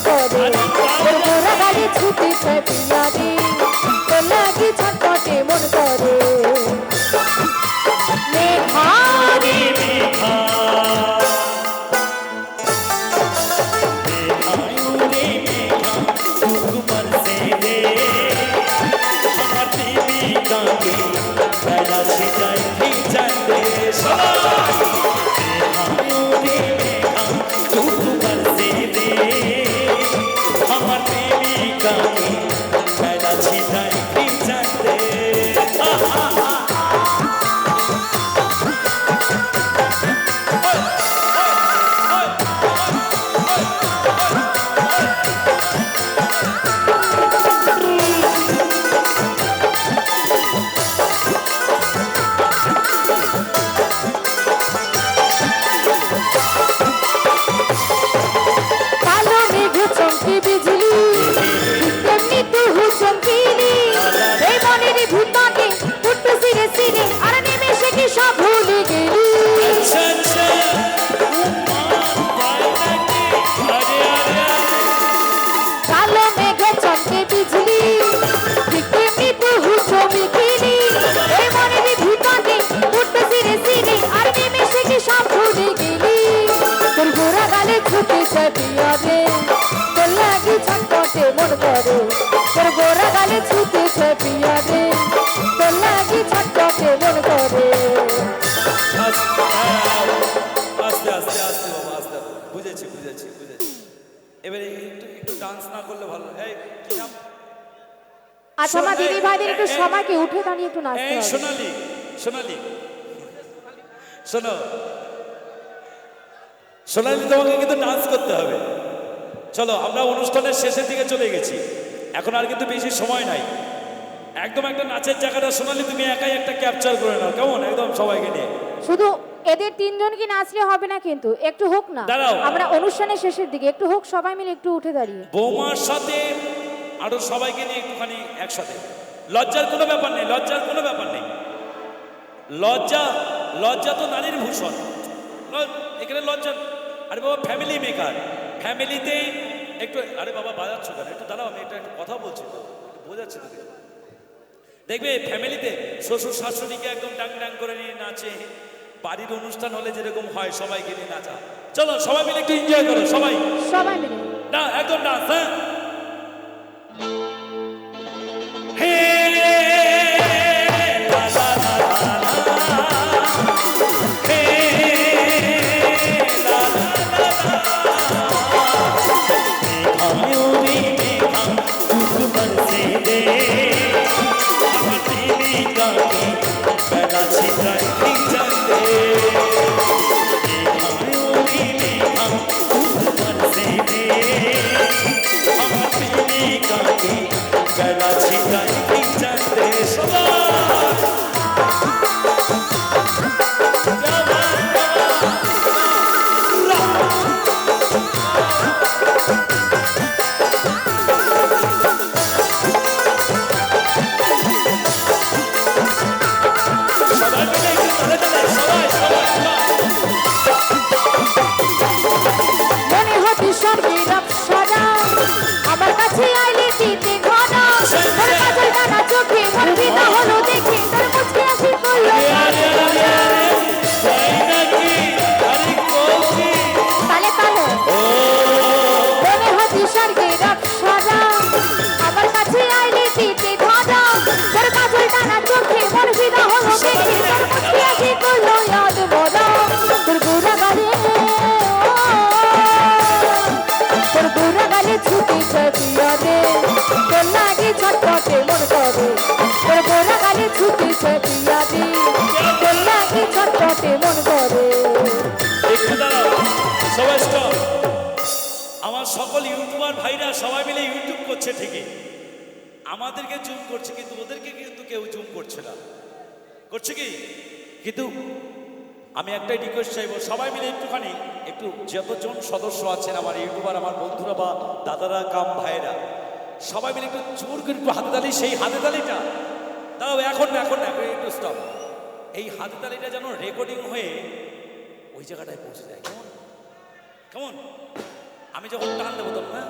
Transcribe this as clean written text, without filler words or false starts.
করে তোর গোরা গালে ছুটেছে পিয়ারে তোর লাগি ছটপটে মন করে মেঘা রে মেঘা তোর গোরা গালে ছুটেছে পিয়ারে তোর লাগি ছটপটে মন করে আস্তে আস্তে আস্তে বাবা আস্তে বুঝেছি বুঝেছি বুঝেছি এবারে একটু একটু ডান্স না করলে ভালো এই কি নাম আচ্ছা আমার দিদি ভাইদের একটু সবাইকে উঠে দাঁড়িয়ে একটু নাচতে হবে সোনালি সোনালি শোনো সোনালি তোমাকে কিন্তু ডান্স করতে হবে চলো আমরা অনুষ্ঠানের শেষের দিকে চলে গেছি এখন আর কিন্তু বেশি সময় নাই একদম একটা নাচের জায়গাটা সোনালি তুমি একাই একটা ক্যাপচার করে নাও কেমন একদম সবাইকে নিয়ে শুধু এদের তিনজন কি নাচলে হবে না কিন্তু একটু হোক না আমরা অনুষ্ঠানের শেষের দিকে একটু হোক সবাই মিলে একটু উঠে দাঁড়িয়ে বৌমার সাথে আরো সবাইকে নিয়ে একটুখানি একসাথে লজ্জার কোনো ব্যাপার নেই লজ্জার কোনো ব্যাপার নেই লজ্জা লজ্জা তো নারীর ভূষণ এখানে লজ্জা আরে বাবা ফ্যামিলি মেকার ফ্যামিলিতে একটু আরে বাবা বাজাচ্ছ কেন একটু দাঁড়াও আমি একটা কথা বলছি তো বোঝাচ্ছি তোকে দেখবে ফ্যামিলিতে শ্বশুর শাশুড়িকে একদম ডাং ডাং করে নিয়ে নাচে বাড়ির অনুষ্ঠান হলে যেরকম হয় সবাইকে নিয়ে নাচা চলো সবাই মিলে একটু এনজয় করো সবাই সবাই মিলে না একদম ডান্স সকল ইউটিউবার ভাইরা সবাই মিলে ইউটিউব করছে ঠিকই আমাদেরকে জুম করছে কিন্তু ওদেরকে কিন্তু কেউ জুম করছে না করছে কি কিন্তু আমি একটাই রিকোয়েস্ট চাইবো সবাই মিলে একটুখানি একটু যতজন সদস্য আছেন আমার ইউটিউবার আমার বন্ধুরা বা দাদারা কাম ভাইরা সবাই মিলে একটু জোর করে একটু হাতে তালি সেই হাতে তালিটা দাঁড়াও এখন না একটু স্টপ এই হাতে তালিটা যেন রেকর্ডিং হয়ে ওই জায়গাটায় পৌঁছে যায় কেমন কেমন আমি যখন টান দেবো তখন না